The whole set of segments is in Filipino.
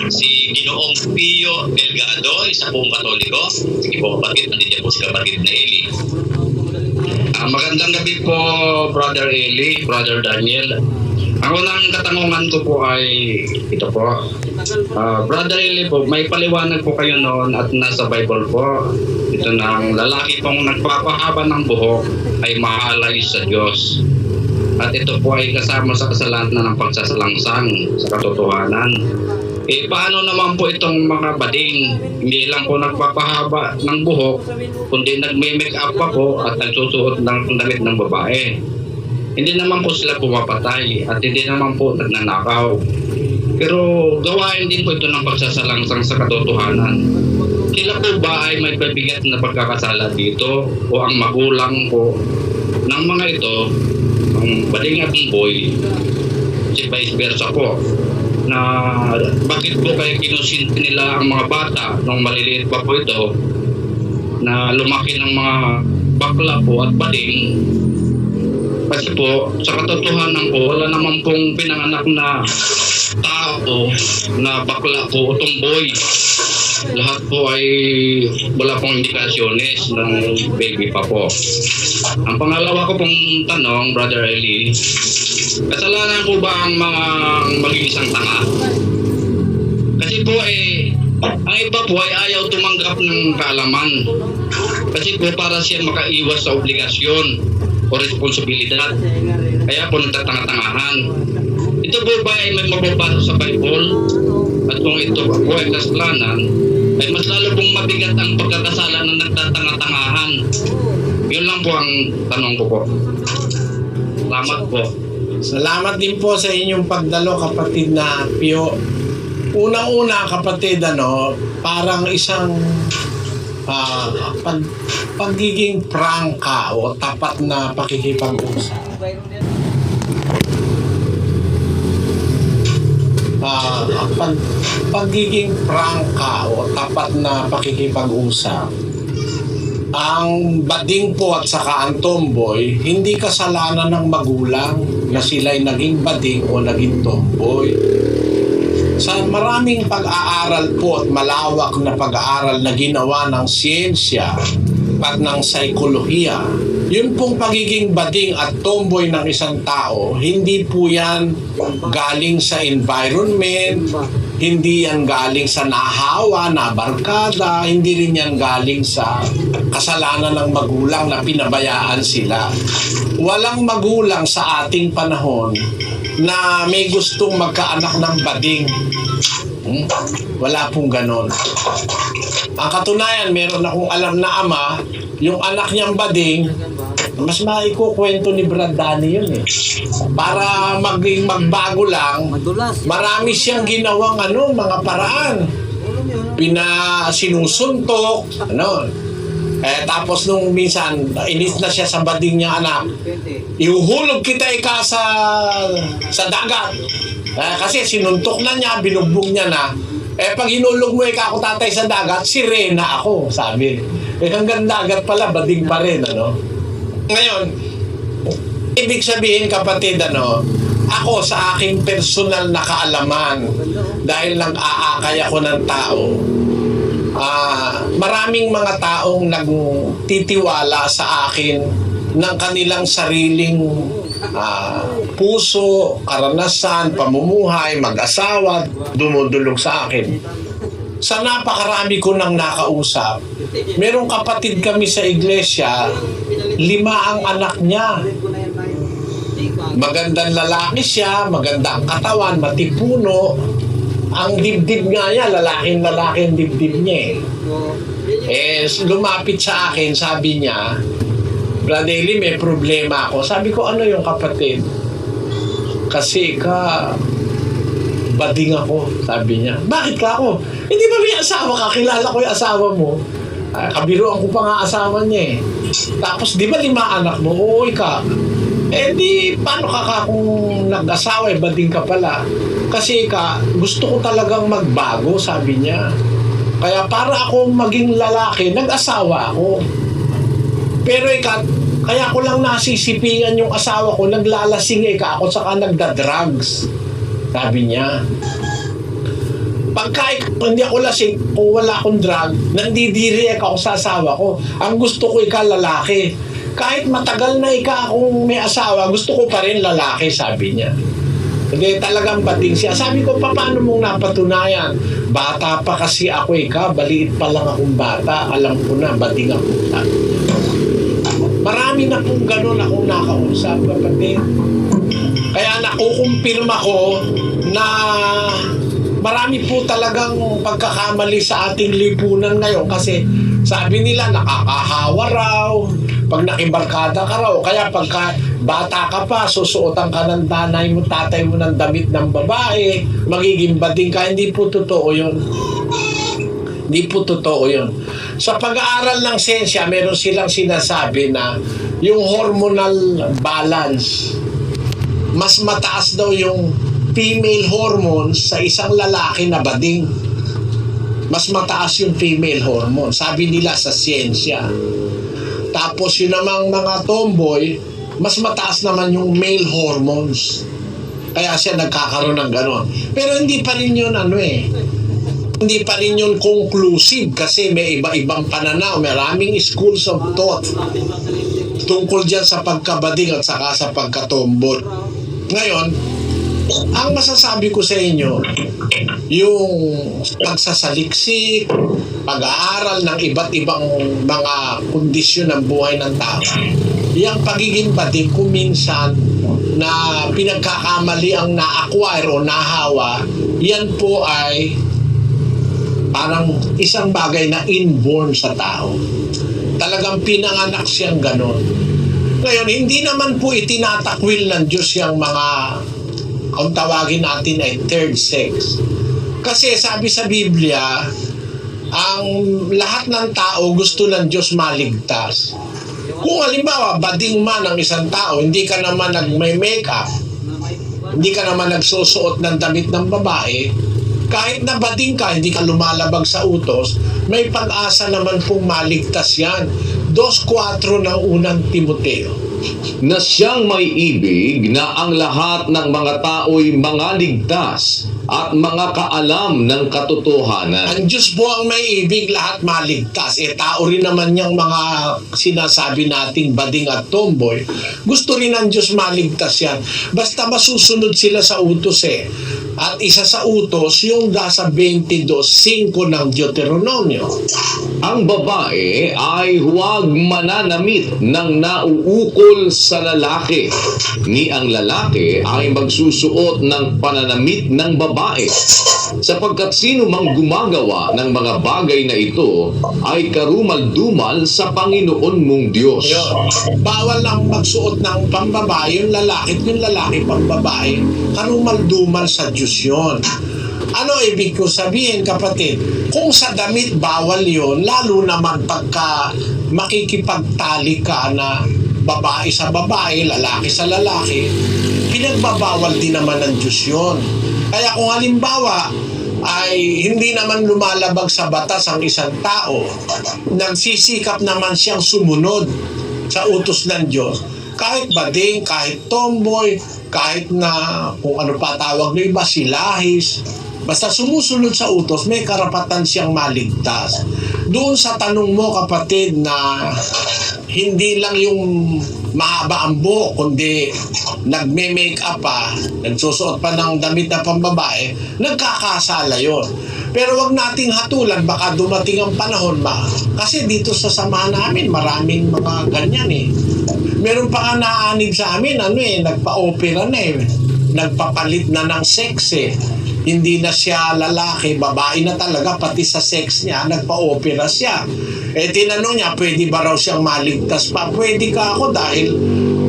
si Ginoong Pio Delgado, isa pong Katoliko. Sige po kapatid, nandiyan po si kapatid na Eli. Magandang gabi po, Brother Eli, Brother Daniel. Ang unang katanungan ko po ay ito po. Brother Eli po, may paliwanag po kayo noon at nasa Bible po. Ito na ang lalaki pong nagpapahaba ng buhok ay mahalay sa Diyos. At ito po ay kasama sa kasalanan ng pagsasalangsang sa katotohanan. Paano naman po itong mga bading? Hindi lang po nagpapahaba ng buhok, kundi nagme-make up pa po at nagsusuot ng damit ng babae. Hindi naman po sila pumapatay at hindi naman po nagnanakaw. Pero gawain din po ito ng pagsasalangsang sa katotohanan. Sila po ba ay may pabigat na pagkakasala dito o ang magulang po ng mga ito, ang bading at ang boy, si vice versa po, na bakit po kayo kinusinti nila ang mga bata nung maliliit pa po ito na lumaki ng mga bakla po at bading. Kasi po, sa katotohanan po, wala naman pong pinanganak na tao na bakla po o tomboy. Lahat po ay wala pong indikasyones ng baby pa po. Ang pangalawa ko pong tanong, Brother Eli, kasalanan po ba ang mga maging isang tanga? Kasi po ang iba po ay ayaw tumanggap ng kaalaman. Kasi po para siya makaiwas sa obligasyon o responsibilidad. Kaya po nagtatanga-tangahan. Ito po ba ay may mababasa sa Bible? At kung ito po ay kasalanan, ay mas lalo pong mabigat ang pagkakasala ng nagtatanga-tangahan. Yun lang po ang tanong ko po. Salamat po. Salamat din po sa inyong pagdalo, kapatid na Pio. Unang-una, kapatid, parang isang pagiging prangka o tapat na pakikipag-usap. Pagiging prangka o tapat na pakikipag-usap. Ang bading po at saka ang tomboy, hindi kasalanan ng magulang na sila'y naging bading o naging tomboy. Sa maraming pag-aaral po at malawak na pag-aaral na ginawa ng siyensya at ng saikolohiya, yun pong pagiging bading at tomboy ng isang tao, hindi po yan galing sa environment, hindi yan galing sa nahawa, na barkada, hindi rin yan galing sa kasalanan ng magulang na pinabayaan sila. Walang magulang sa ating panahon na may gustong magkaanak ng bading. Wala pong ganon. Ang katunayan, meron akong alam na ama, yung anak niyang bading, mas maikukwento ni Brad Danny yun para magbago lang, marami siyang ginawang mga paraan. Sinusuntok, tapos nung minsan, inis na siya sa bading niya anak, ihuhulog kita sa dagat. Kasi sinuntok na niya, binugbog niya na. Pag hinulog mo ako tatay sa dagat, sirena ako, sabi. Hanggang dagat pala, bading pa rin, Ngayon, ibig sabihin, kapatid, ako sa aking personal na kaalaman, dahil nag-aakay ako ng tao, maraming mga taong nagtitiwala sa akin ng kanilang sariling puso, karanasan, pamumuhay, mag-asawa, dumudulog sa akin. Sa napakarami ko nang nakausap, merong kapatid kami sa iglesia, 5 ang anak niya. Magandang lalaki siya, magandang katawan, matipuno. Ang dibdib nga niya, lalaki ang dibdib niya. Lumapit sa akin, sabi niya, Brother Eli, may problema ako. Sabi ko, ano yung kapatid? Kasi bading ako, sabi niya. Bakit ka ako? Hindi ba may asawa ka? Kilala ko yung asawa mo. Kabiruan ko pa nga asawa niya Tapos, di ba 5 anak mo? Oo, ika. Di, paano ka kung nag-asawa, bading ka pala? Kasi gusto ko talagang magbago, sabi niya. Kaya para akong maging lalaki, nag-asawa ako. Pero kaya ko lang nasisipingan yung asawa ko, naglalasing ako, saka nagda-drugs. Sabi niya. Pagka hindi ako lasing, kung wala akong drug, nandidirect ako sa asawa ko. Ang gusto ko lalaki. Kahit matagal na akong may asawa, gusto ko pa rin lalaki, sabi niya. Hindi, talagang bading siya. Sabi ko, paano mong napatunayan? Bata pa kasi ako baliit pa lang akong bata. Alam ko na, bading ako. Marami na pong ganun akong nakausap, kapatid. Kaya nakukumpirma ko na marami po talagang pagkakamali sa ating lipunan ngayon kasi sabi nila nakakahawa raw, pag nakibarkada ka raw, kaya pagka bata ka pa, susuotan ka ng nanay mo, tatay mo ng damit ng babae, magiging bading ka. Hindi po totoo yun. Hindi po totoo yun. Sa pag-aaral ng siyensya, meron silang sinasabi na yung hormonal balance, mas mataas daw yung female hormones sa isang lalaki na bading. Mas mataas yung female hormone. Sabi nila sa siyensya. Tapos yun namang mga tomboy, mas mataas naman yung male hormones. Kaya siya nagkakaroon ng ganon. Pero hindi pa rin yun hindi pa rin yun conclusive kasi may iba-ibang pananaw. Maraming schools of thought tungkol dyan sa pagkabading at saka sa pagkatomboy. Ngayon, ang masasabi ko sa inyo, yung pagsasaliksik, pag-aaral ng iba't ibang mga kondisyon ng buhay ng tao, yung pagiging bading kung minsan na pinagkakamali ang na-acquire o nahawa, yan po ay parang isang bagay na inborn sa tao. Talagang pinanganak siyang ganon. Ngayon, hindi naman po itinatakwil ng Diyos yung mga, kung tawagin natin ay third sex. Kasi sabi sa Biblia, ang lahat ng tao gusto ng Diyos maligtas. Kung halimbawa, bading man ang isang tao, hindi ka naman nag-make-up, hindi ka naman nagsusuot ng damit ng babae, kahit na bading ka, hindi ka lumalabag sa utos, may pag-asa naman pong maligtas yan. 2:4 ng unang Timoteo. Na siyang may ibig na ang lahat ng mga tao'y mga ligtas at mga kaalam ng katotohanan. Ang Diyos po ang may ibig, lahat maligtas. Tao rin naman yung mga sinasabi nating bading at tomboy. Gusto rin ng Diyos maligtas yan. Basta masusunod sila sa utos At isa sa utos, yung nasa 22:5 ng Deuteronomio. Ang babae ay huwag mananamit ng nauukol sa lalaki, ni ang lalaki ay magsusuot ng pananamit ng babae. Sapagkat sino mang gumagawa ng mga bagay na ito ay karumal-dumal sa Panginoon mong Diyos. Bawal lang magsuot ng pambabae yung lalaki pambabae. Karumal-dumal sa Diyos yun. Ano ibig ko sabihin, kapatid? Kung sa damit bawal yon, lalo naman pagka makikipagtali ka na babae sa babae, lalaki sa lalaki, pinagbabawal din naman ng Diyos yun. Kaya kung halimbawa ay hindi naman lumalabag sa batas ang isang tao, nagsisikap naman siyang sumunod sa utos ng Diyos, kahit bading, kahit tomboy, kahit na kung ano pa tawag na iba, silahis, basta sumusunod sa utos, may karapatan siyang maligtas. Doon sa tanong mo, kapatid, na hindi lang yung mahaba ang buhok, kundi nagme-make up pa, nagsusuot pa ng damit na pambabae, nagkakasala yon. Pero wag nating hatulan, baka dumating ang panahon kasi dito sa samahan namin, maraming mga ganyan Meron pa nga naanig sa amin, nagpa-opera na nagpapalit na ng sex Hindi na siya lalaki, babae na talaga, pati sa sex niya, nagpa-opera siya. Tinanong niya, pwede ba raw siyang maligtas pa? Pwede ka ako dahil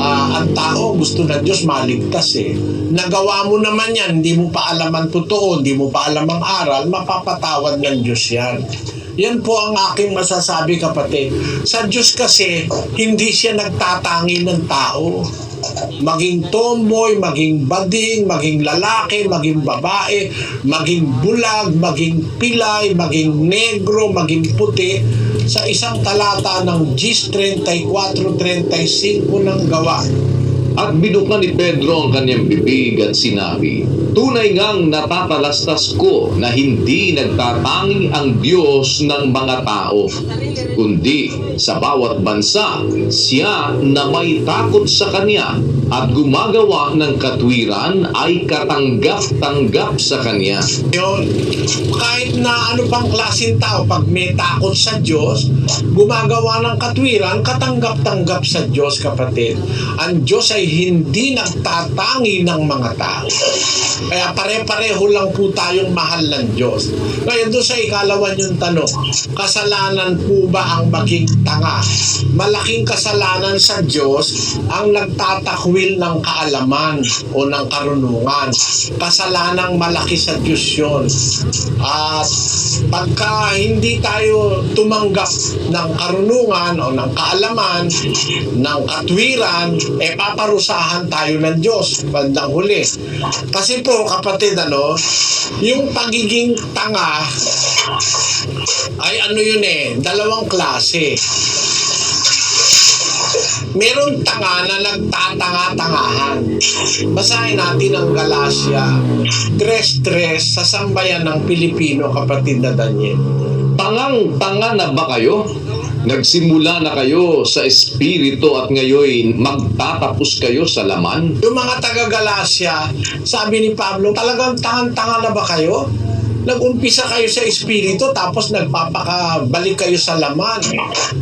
ang tao gusto ng Diyos maligtas Nagawa mo naman yan, hindi mo pa alam ang totoo, hindi mo pa alam ang aral, mapapatawad ng Diyos yan. Yan po ang aking masasabi, kapatid. Sa Diyos kasi, hindi siya nagtatangi ng tao. Maging tomboy, maging bading, maging lalaki, maging babae, maging bulag, maging pilay, maging negro, maging puti. Sa isang talata ng Gis 34:35 ng Gawa, At binuka ni Pedro ang kanyang bibig at sinabi, "Tunay ngang natatalastas ko na hindi nagtatangi ang Diyos ng mga tao, kundi sa bawat bansa siya na may takot sa Kanya at gumagawa ng katwiran ay katanggap-tanggap sa Kanya." Yun, kahit na ano pang klaseng tao, pag may takot sa Diyos, gumagawa ng katwiran, katanggap-tanggap sa Diyos, kapatid. Ang Diyos ay hindi nagtatangi ng mga tao. Kaya pare-pareho lang po tayong mahal ng Diyos. Ngayon doon sa ikalawan yung tanong, kasalanan po ba ang maging tanga? Malaking kasalanan sa Diyos ang nagtatakwil ng kaalaman o ng karunungan. Kasalanang malaki sa Diyos yun. At pagka hindi tayo tumanggap ng karunungan o ng kaalaman, ng katwiran, paparusahan tayo ng Diyos bandang huli. Kasi po, kapatid, yung pagiging tanga ay dalawang klase. Meron tanga na nagtatanga-tangahan. Basahin natin ang Galacia 3:3 sa sambayan ng Pilipino, kapatid na Daniel. Tangang-tanga na ba kayo? Nagsimula na kayo sa espiritu at ngayon magtatapos kayo sa laman? Yung mga taga-Galacia, sabi ni Pablo, talagang tangang-tanga na ba kayo? Nag-umpisa kayo sa espiritu tapos nagpapakabalik kayo sa laman.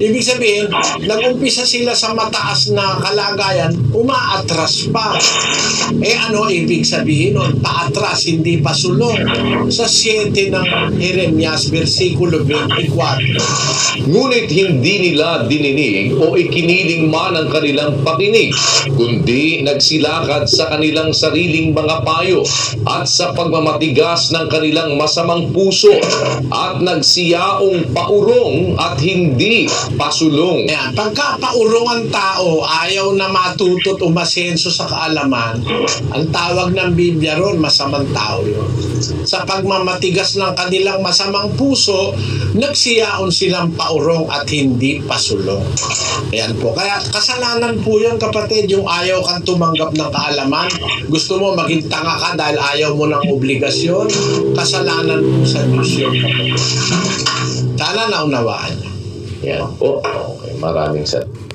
Ibig sabihin, nag-umpisa sila sa mataas na kalagayan, umaatras pa. Ano ibig sabihin nun? Paatras, hindi pa sulong. Sa 7 ng Jeremias, versikulo 24. Ngunit hindi nila dininig o ikiniling man ang kanilang pakinig, kundi nagsilakad sa kanilang sariling mga payo at sa pagmamatigas ng kanilang masamang puso at nagsiyaong paurong at hindi pasulong. Ayan, pagka paurong ang tao, ayaw na matutot o masenso sa kaalaman, ang tawag ng Biblia ron, masamang tao yun. Sa pagmamatigas ng kanilang masamang puso, nagsiyaon silang paurong at hindi pasulong. Ayan po. Kaya kasalanan po yun, kapatid, yung ayaw kang tumanggap ng kaalaman. Gusto mo maging tanga ka dahil ayaw mo ng obligasyon. Kasalanan po sa Diyos yun, kapatid. Sana naunawaan niyo. Yan po. Okay, maraming salamat.